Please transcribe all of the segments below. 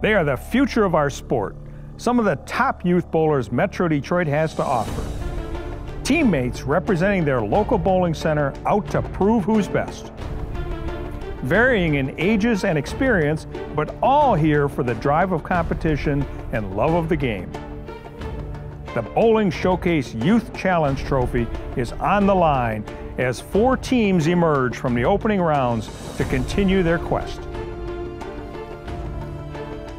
They are the future of our sport, some of the top youth bowlers Metro Detroit has to offer. Teammates representing their local bowling center out to prove who's best. Varying in ages and experience, but all here for the drive of competition and love of the game. The Bowling Showcase Youth Challenge Trophy is on the line as 4 teams emerge from the opening rounds to continue their quest.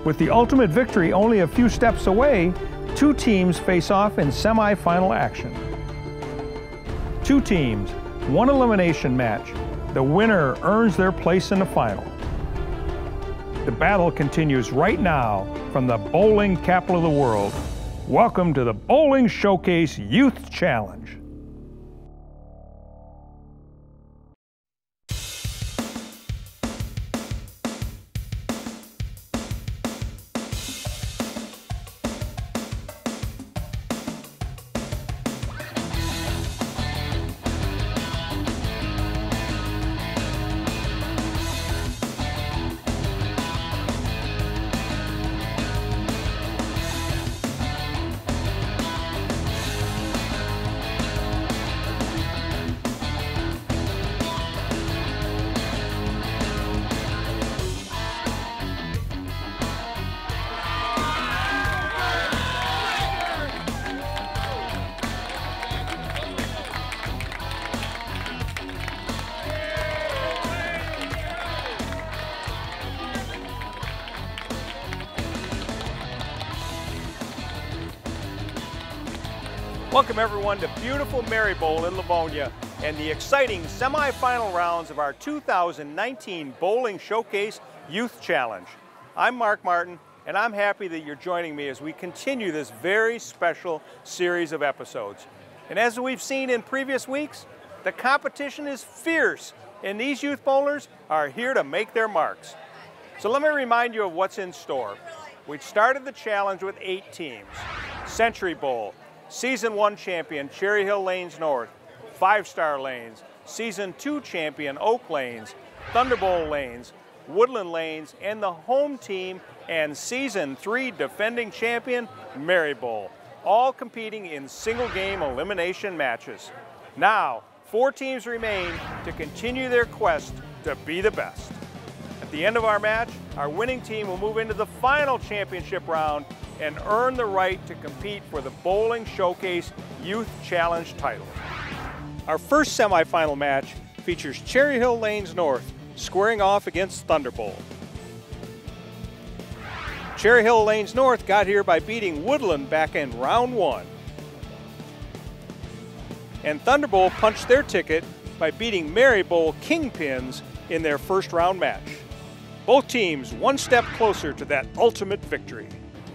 With the ultimate victory only a few steps away, 2 teams face off in semi-final action. 2 teams, 1 elimination match. The winner earns their place in the final. The battle continues right now from the bowling capital of the world. Welcome to the Bowling Showcase Youth Challenge. Welcome everyone to beautiful Marybowl in Livonia and the exciting semifinal rounds of our 2019 Bowling Showcase Youth Challenge. I'm Mark Martin and I'm happy that you're joining me as we continue this very special series of episodes. And as we've seen in previous weeks, the competition is fierce and these youth bowlers are here to make their marks. So let me remind you of what's in store. We started the challenge with 8 teams. Century Bowl, Season 1 champion Cherry Hill Lanes North, 5-star lanes, Season 2 champion Oak Lanes, Thunderbowl lanes, Woodland lanes, and the home team and Season 3 defending champion Marybowl, all competing in single game elimination matches. Now, 4 teams remain to continue their quest to be the best. At the end of our match, our winning team will move into the final championship round and earn the right to compete for the Bowling Showcase Youth Challenge title. Our first semifinal match features Cherry Hill Lanes North squaring off against Thunderbowl. Cherry Hill Lanes North got here by beating Woodland back in round 1. And Thunderbowl punched their ticket by beating Marybowl Kingpins in their first round match. Both teams 1 step closer to that ultimate victory.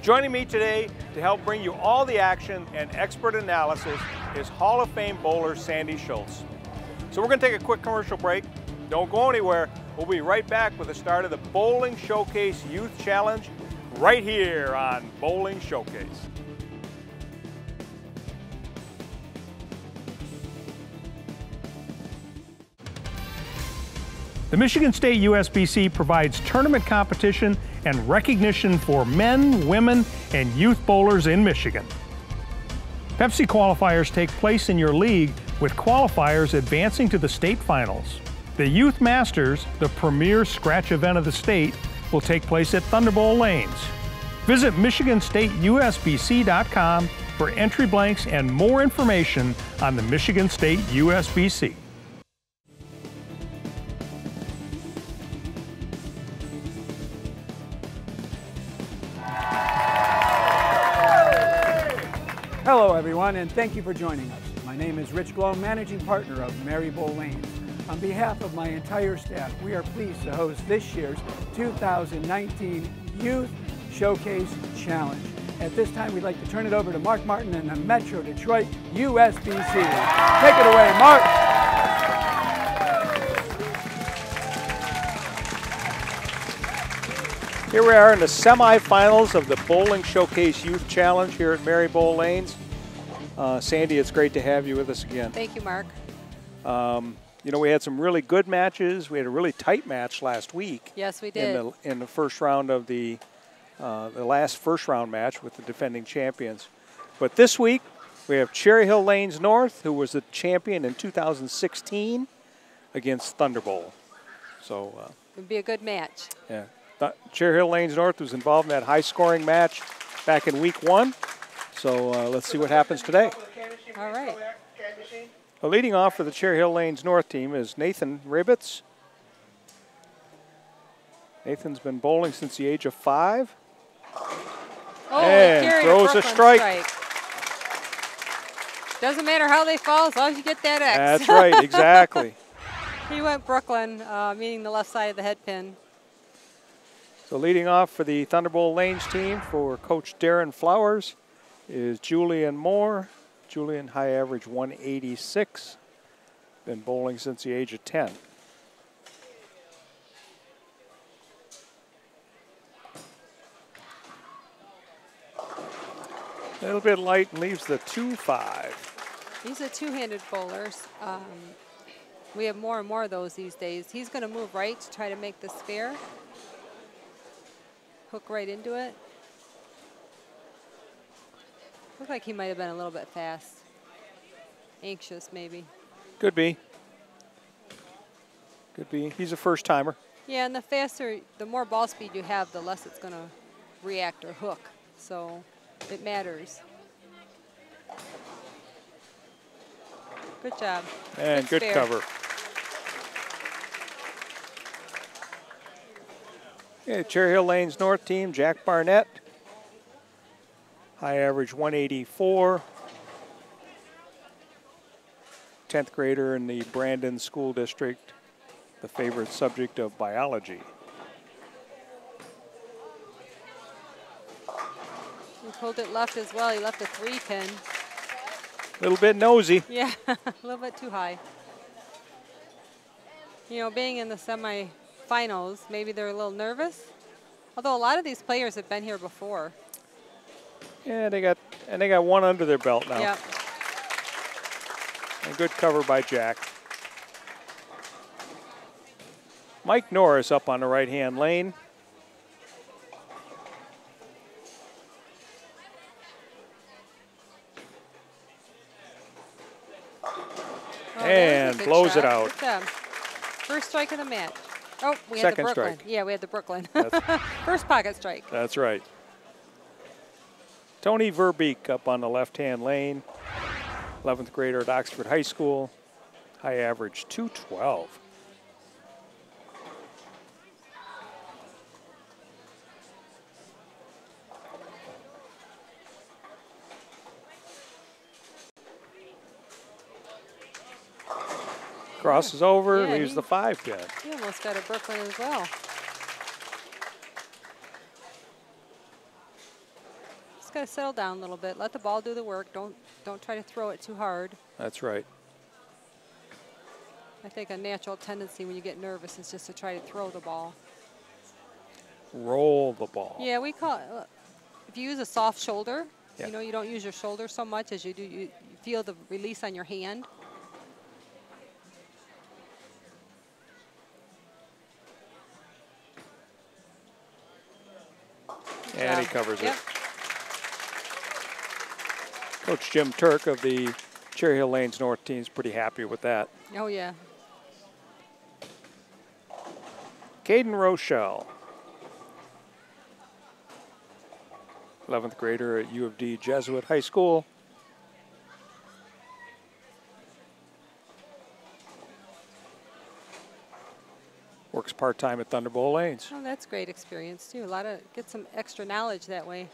Joining me today to help bring you all the action and expert analysis is Hall of Fame bowler Sandy Schultz. So we're going to take a quick commercial break. Don't go anywhere. We'll be right back with the start of the Bowling Showcase Youth Challenge right here on Bowling Showcase. The Michigan State USBC provides tournament competition and recognition for men, women, and youth bowlers in Michigan. Pepsi qualifiers take place in your league with qualifiers advancing to the state finals. The Youth Masters, the premier scratch event of the state, will take place at Thunderbowl Lanes. Visit MichiganStateUSBC.com for entry blanks and more information on the Michigan State USBC. Hello everyone, and thank you for joining us. My name is Rich Glow, Managing Partner of Marybowl Lanes. On behalf of my entire staff, we are pleased to host this year's 2019 Youth Showcase Challenge. At this time, we'd like to turn it over to Mark Martin and the Metro Detroit USBC. Take it away, Mark. Here we are in the semifinals of the Bowling Showcase Youth Challenge here at Marybowl Lanes. Sandy, it's great to have you with us again. Thank you, Mark. You know, we had some really good matches. We had a really tight match last week. Yes, we did. In the first round of the the last first-round match with the defending champions. But this week, we have Cherry Hill Lanes North, who was the champion in 2016, against Thunderbowl. So it'd be a good match. yeah, Cherry Hill Lanes North was involved in that high-scoring match back in week 1. So let's see what happens today. All right. Well, leading off for the Cherry Hill Lanes North team is Nathan Ribbits. Nathan's been bowling since the age of 5. Oh, and throws a strike. Doesn't matter how they fall as long as you get that X. That's right, exactly. He went Brooklyn, meaning the left side of the head pin. So leading off for the Thunderbowl Lanes team for Coach Darren Flowers is Julian Moore. Julian, high average 186. Been bowling since the age of 10. A little bit light and leaves the 2-5. These are two-handed bowlers. We have more and more of those these days. He's going to move right to try to make the spare. Hook right into it. Looks like he might have been a little bit fast. Anxious, maybe. Could be. Could be. He's a first-timer. Yeah, and the faster, the more ball speed you have, the less it's going to react or hook. So it matters. Good job. And good spare. cover. Okay, Cherry Hill Lanes North team, Jack Barnett. High average 184. 10th grader in the Brandon School District, the favorite subject of biology. He pulled it left as well. He left a 3-pin. A little bit nosy. Yeah, a little bit too high. You know, being in the semi-finals, maybe they're a little nervous. Although a lot of these players have been here before. Yeah, they got one under their belt now. Yep. A good cover by Jack. Mike Norris up on the right-hand lane. Oh, and blows it out. Good job. First strike of the match. Oh, we had Second the Brooklyn. strike. Yeah, we had the Brooklyn. First pocket strike. That's right. Tony Verbeek up on the left-hand lane. 11th grader at Oxford High School. High average 212. Crosses over, Yeah, leaves the 5-pin. He almost got a Brooklyn as well. Just got to settle down a little bit. Let the ball do the work. Don't try to throw it too hard. That's right. I think a natural tendency when you get nervous is just to try to throw the ball. Roll the ball. Yeah, we call it, if you use a soft shoulder, Yeah. you know, you don't use your shoulder so much as you do, you feel the release on your hand. And he covers Yep. it. Coach Jim Turk of the Cherry Hill Lanes North team is pretty happy with that. Oh, yeah. Caden Rochelle, 11th grader at U of D Jesuit High School. Works part-time at Thunderbowl Lanes. Oh, that's great experience, too. Get some extra knowledge that way.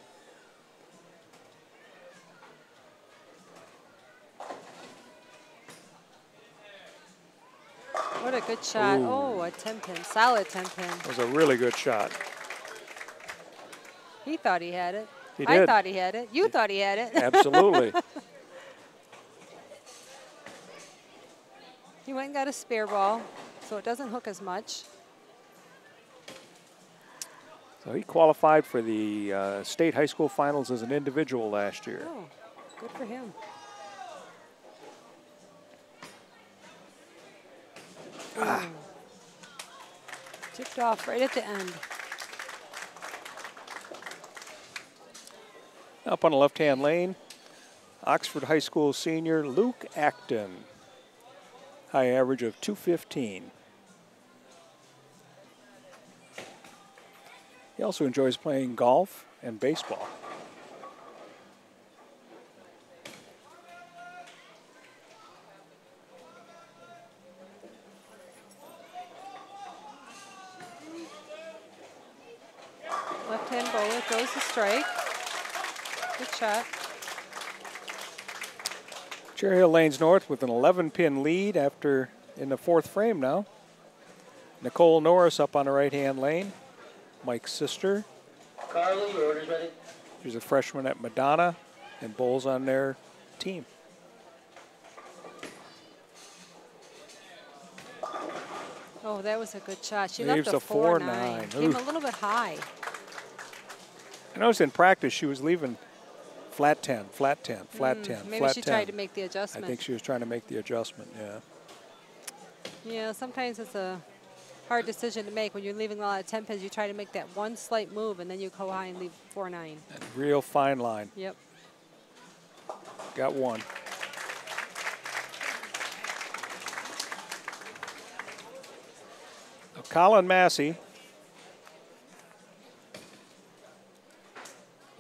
What a good shot. Ooh. Oh, a 10-pin, solid 10-pin. It was a really good shot. He thought he had it. He I did. thought he had it. You thought he had it. Absolutely. He went and got a spare ball, so it doesn't hook as much. So he qualified for the state high school finals as an individual last year. Oh, good for him. Ah. Tipped off right at the end. Up on the left-hand lane, Oxford High School senior Luke Acton. High average of 215. He also enjoys playing golf and baseball. Left-hand bowler throws the strike. Good shot. Cherry Hill Lanes North with an 11-pin lead after in the 4th frame now. Nicole Norris up on the right-hand lane. Mike's sister. Carly, your order's ready. She's a freshman at Madonna and bowls on their team. Oh, that was a good shot. She Leaves left a a 4-9. 4-9. Came Ooh. a little bit high. I noticed in practice she was leaving flat 10, flat 10, flat 10, Maybe flat she 10. tried to make the I adjustment. think she was trying to make the adjustment, yeah. Yeah, sometimes it's a hard decision to make. When you're leaving a lot of 10 pins, you try to make that one slight move, and then you go high and leave 4-9. Real fine line. Yep. Got one. Now, Colin Massey,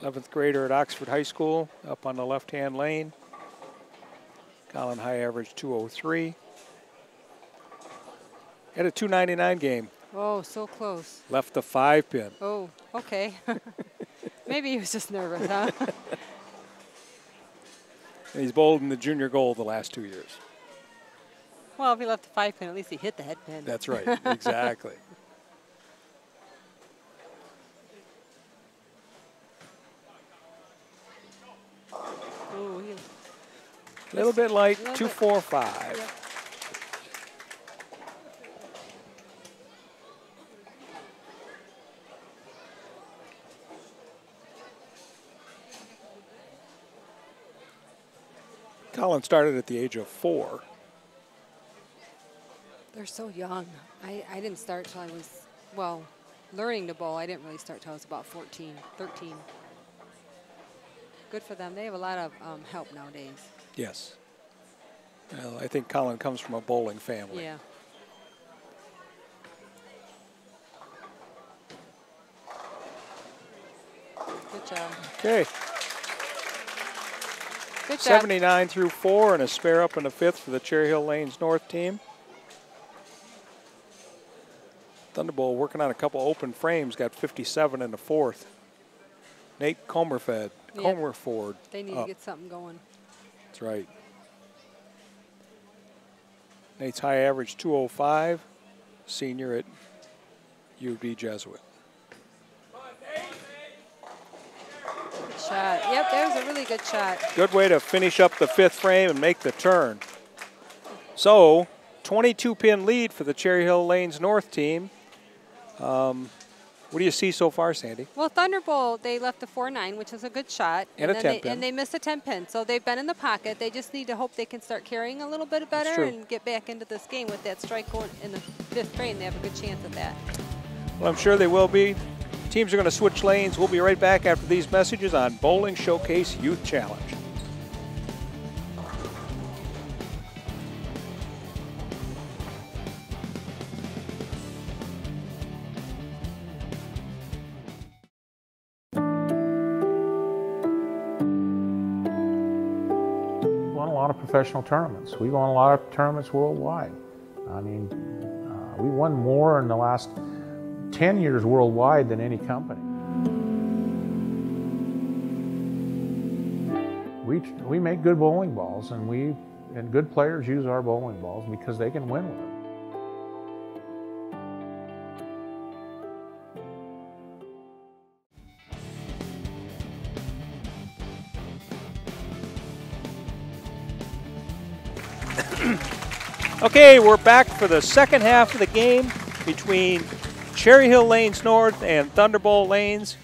11th grader at Oxford High School, up on the left-hand lane. Colin high average 203. Had a 299 game. Oh, so close. Left the 5-pin. Oh, okay. Maybe he was just nervous, huh? And he's bowled in the junior gold the last 2 years. Well, if he left the 5-pin, at least he hit the head pin. That's right, exactly. Ooh, A little bit light, Little bit. 245. Yep. Colin started at the age of 4. They're so young. I didn't start till I was, well, learning to bowl. I didn't really start till I was about 14, 13. Good for them. They have a lot of help nowadays. Yes. Well, I think Colin comes from a bowling family. Yeah. Good job. Okay. Good job. 79 through 4 and a spare up in the 5th for the Cherry Hill Lanes North team. Thunderbowl working on a couple open frames, got 57 in the 4th. Nate Comerford. They need to get something going. That's right. Nate's high average 205, senior at UD Jesuit. Good shot. Yep, that was a really good shot. Good way to finish up the 5th frame and make the turn. So, 22-pin lead for the Cherry Hill Lanes North team. What do you see so far, Sandy? Well, Thunderbowl, they left the 4-9, which is a good shot. And a then 10 pin. And they missed a 10 pin. So they've been in the pocket. They just need to hope they can start carrying a little bit better and get back into this game with that strike going in the 5th frame. They have a good chance at that. Well, I'm sure they will be. Teams are going to switch lanes. We'll be right back after these messages on Bowling Showcase Youth Challenge. Won a lot of professional tournaments. We won a lot of tournaments worldwide. I mean, we won more in the last 10 years worldwide than any company. We make good bowling balls, and good players use our bowling balls because they can win with them. Okay, we're back for the second half of the game between Cherry Hill Lanes North and Thunderbowl Lanes.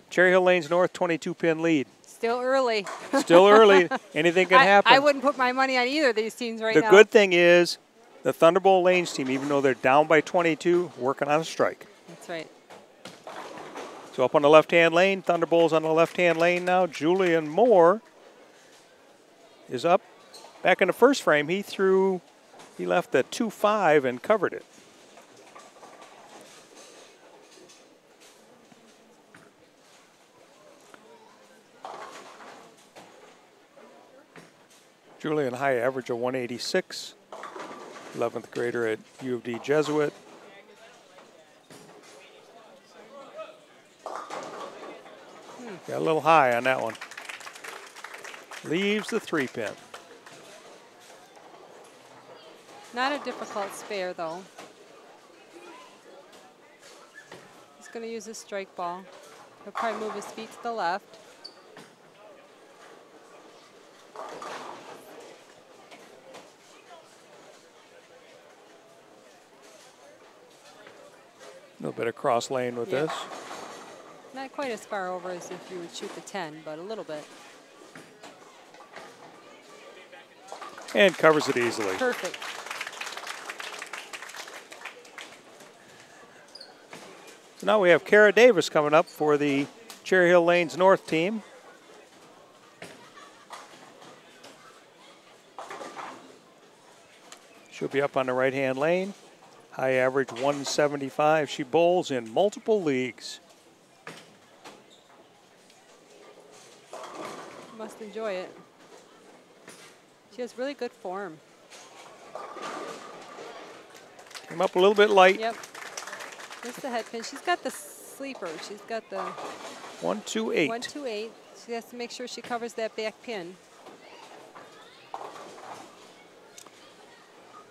Cherry Hill Lanes North, 22-pin lead. Still early. Still early. Anything can happen. I wouldn't put my money on either of these teams right now. The good thing is the Thunderbowl Lanes team, even though they're down by 22, working on a strike. That's right. So up on the left-hand lane, Thunderbowl's on the left-hand lane now. Julian Moore is up. Back in the first frame, he left the 2-5 and covered it. Julian high average of 186, 11th grader at U of D Jesuit. Got a little high on that one. Leaves the 3-pin. Not a difficult spare, though. He's going to use his strike ball. He'll probably move his feet to the left. A little bit of cross lane with this. Not quite as far over as if you would shoot the 10, but a little bit. And covers it easily. Perfect. So now we have Kara Davis coming up for the Cherry Hill Lanes North team. She'll be up on the right-hand lane. High average 175. She bowls in multiple leagues. Must enjoy it. She has really good form. Came up a little bit light. Yep. There's the head pin. She's got the sleeper. She's got the 128. 128. She has to make sure she covers that back pin.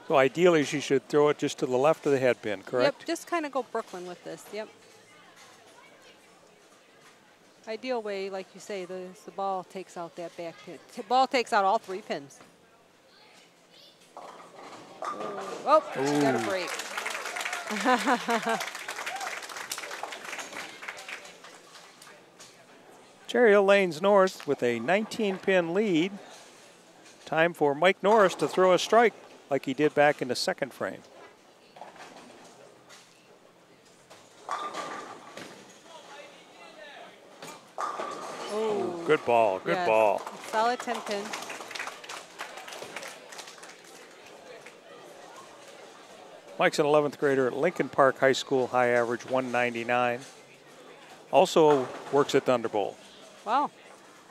So ideally she should throw it just to the left of the head pin, correct? Yep, just kind of go Brooklyn with this, yep. Ideal way, like you say, the ball takes out that back pin. The ball takes out all 3 pins. Oh, she got a break. Cherry Hill Lanes North with a 19-pin lead. Time for Mike Norris to throw a strike like he did back in the second frame. Oh, good ball, good ball. Solid 10 pin. Mike's an 11th grader at Lincoln Park High School, high average 199. Also works at Thunderbowl. Wow.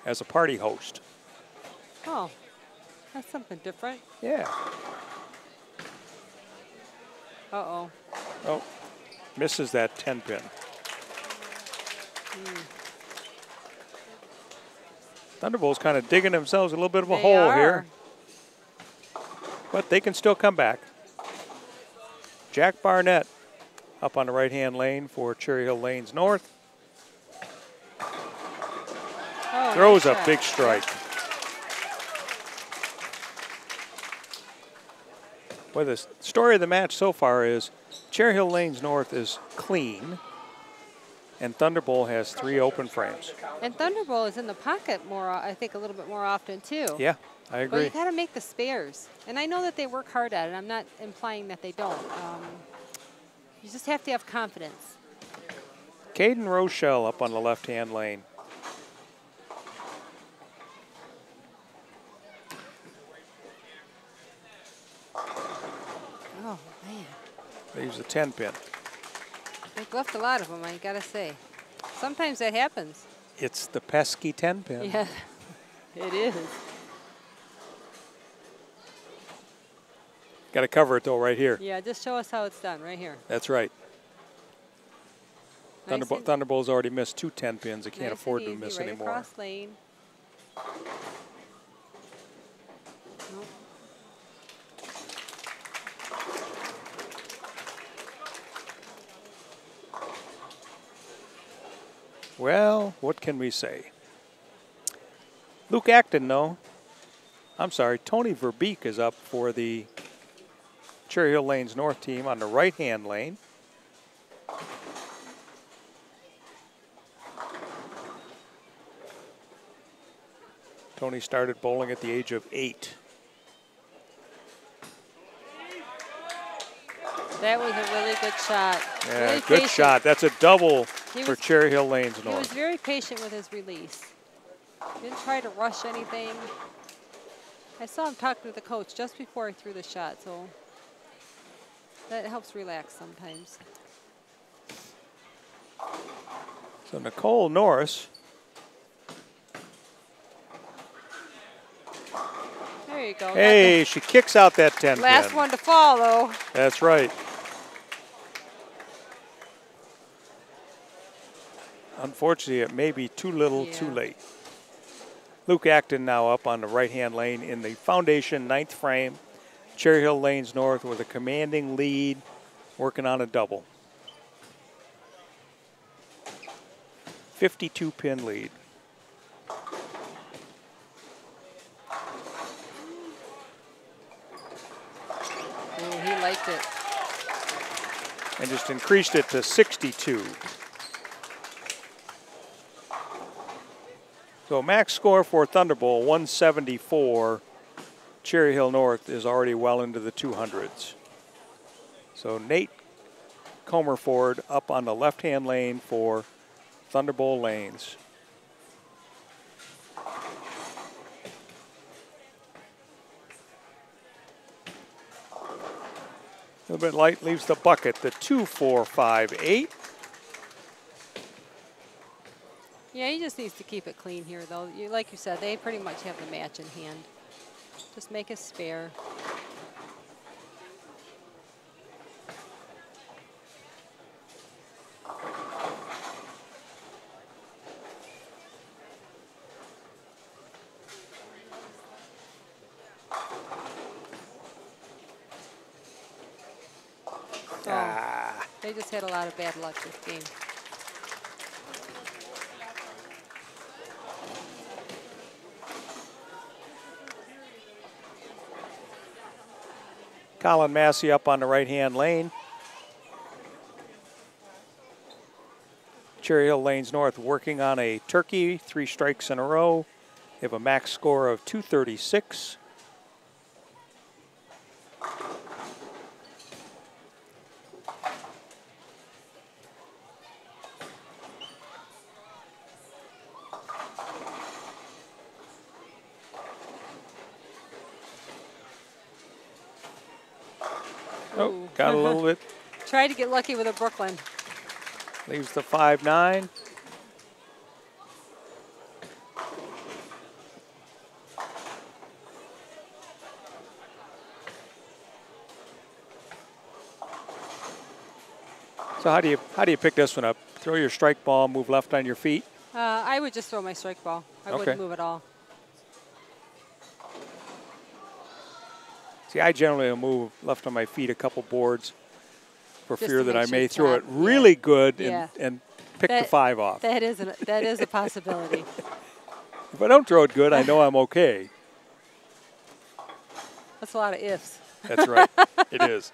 As a party host. Oh, that's something different. Yeah. Uh-oh. Oh, misses that 10 pin. Thunderbowl's kind of digging themselves a little bit of a hole here. But they can still come back. Jack Barnett up on the right-hand lane for Cherry Hill Lanes North. Oh, throws nice a big strike. Well, the story of the match so far is Cherry Hill Lanes North is clean, and Thunderbowl has 3 open frames. And Thunderbowl is in the pocket more, I think, a little bit more often, too. Yeah, I agree. But you got to make the spares. And I know that they work hard at it. I'm not implying that they don't. You just have to have confidence. Caden Rochelle up on the left-hand lane. Oh, man. Leaves a 10 pin. They've left a lot of them, I got to say. Sometimes that happens. It's the pesky 10 pin. Yeah, it is. Got to cover it, though, right here. Yeah, just show us how it's done right here. That's right. Nice Thunderbolt's already missed 2 10 pins. They can't nice afford and to easy, miss right anymore. Across lane. Nope. Well, what can we say? Luke Acton, though. I'm sorry, Tony Verbeek is up for the Cherry Hill Lanes North team on the right-hand lane. Tony started bowling at the age of 8. That was a really good shot. Yeah, Really good patient. shot. That's a double for Cherry Hill Lanes He was North. very patient with his release. Didn't try to rush anything. I saw him talking to the coach just before he threw the shot, so that helps relax sometimes. So Nicole Norris. There you go. Hey, she kicks out that 10 last pin. one to fall, though. That's right. Unfortunately, it may be too little, too late. Luke Acton now up on the right-hand lane in the foundation 9th frame. Cherry Hill Lanes North with a commanding lead, working on a double. 52-pin lead. Ooh, he liked it. And just increased it to 62. So max score for Thunderbowl, 174. Cherry Hill North is already well into the 200s. So Nate Comerford up on the left-hand lane for Thunderbowl Lanes. A little bit light, leaves the bucket, the 2-4-5-8. Yeah, he just needs to keep it clean here, though. Like you said, they pretty much have the match in hand. Just make a spare. Oh, they just had a lot of bad luck this game. Colin Massey up on the right-hand lane. Cherry Hill Lanes North working on a turkey, 3 strikes in a row. They have a max score of 236. Oh, got a little bit. Tried to get lucky with a Brooklyn. Leaves the 5-9. So how do you pick this one up? Throw your strike ball, move left on your feet? I would just throw my strike ball. I wouldn't move at all. See, I generally will move left on my feet a couple boards for Just fear to that make I sure may it's throw not- it really good Yeah. and pick the 5 off. That is a possibility. If I don't throw it good, I know I'm okay. That's a lot of ifs. That's right. It is.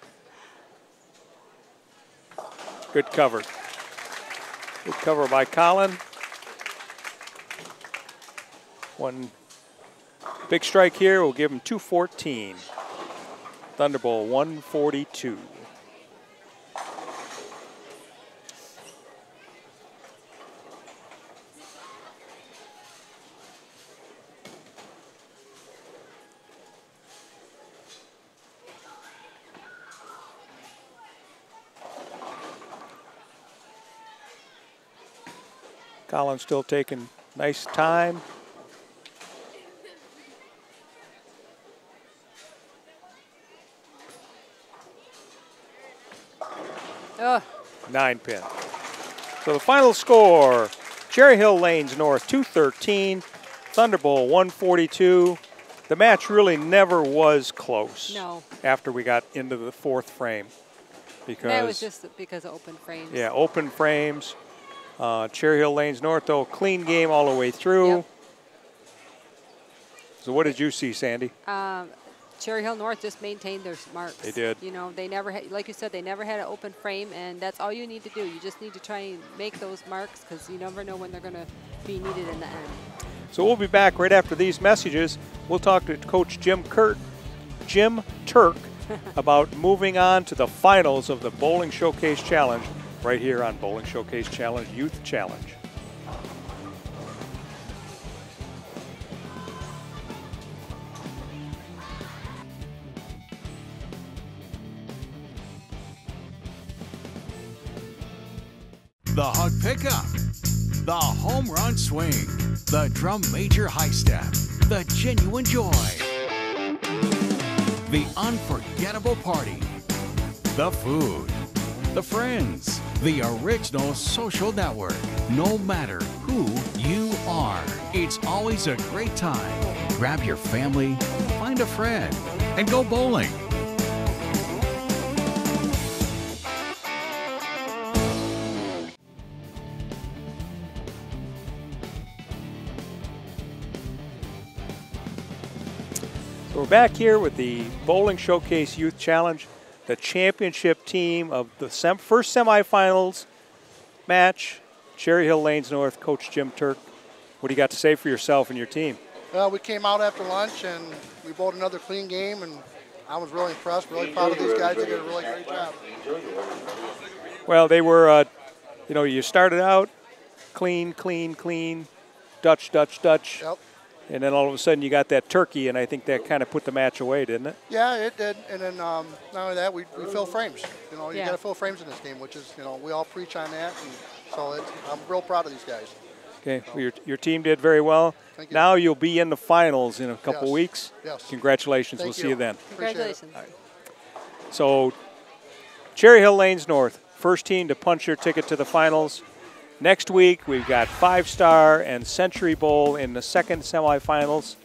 Good cover. Good cover by Colin. One big strike here will give him 214. Thunderbowl 142. Colin still taking nice time. Ugh. 9 pin. So the final score, Cherry Hill Lanes North 213, Thunderbowl 142. The match really never was close. No. After we got into the 4th frame. Because That was just because of open frames. Yeah, open frames. Cherry Hill Lanes North, though, clean game all the way through. Yep. So what did you see, Sandy? Cherry Hill North just maintained their marks. They did. You know, they never had, like you said, they never had an open frame, and that's all you need to do. You just need to try and make those marks because you never know when they're going to be needed in the end. So we'll be back right after these messages. We'll talk to Coach Jim Turk about moving on to the finals of the Bowling Showcase Challenge right here on Bowling Showcase Challenge Youth Challenge. The hug pickup, the home run swing, the drum major high step, the genuine joy, the unforgettable party, the food, the friends, the original social network. No matter who you are, it's always a great time. Grab your family, find a friend, and go bowling. So we're back here with the Bowling Showcase Youth Challenge, the championship team of the first semifinals match. Cherry Hill Lanes North, Coach Jim Turk. What do you got to say for yourself and your team? Well, we came out after lunch and we bowled another clean game, and I was really impressed, really proud of these guys. They did a really great job. Well, they were, you know, you started out clean, clean, clean, Dutch, Dutch, Dutch. Yep. And then all of a sudden you got that turkey, and I think that kind of put the match away, didn't it? Yeah, it did. And then not only that, we fill frames. You know, you Yeah. got to fill frames in this game, which is, you know, we all preach on that. And so I'm real proud of these guys. Okay, well, your team did very well. Thank you. Now you'll be in the finals in a couple Yes. weeks. Yes. Congratulations. Thank We'll see you then. Appreciate it. Congratulations. So Cherry Hill Lanes North, first team to punch their ticket to the finals. Next week we've got 5-star and Century Bowl in the second semifinals.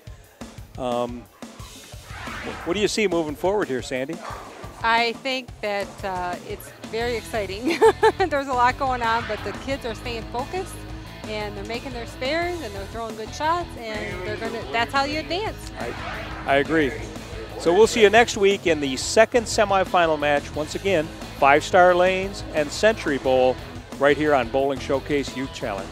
What do you see moving forward here, Sandy? I think that it's very exciting. There's a lot going on, but the kids are staying focused, and they're making their spares, and they're throwing good shots, and that's how you advance. I agree. So we'll see you next week in the second semifinal match. Once again, 5-star Lanes and Century Bowl right here on Bowling Showcase Youth Challenge.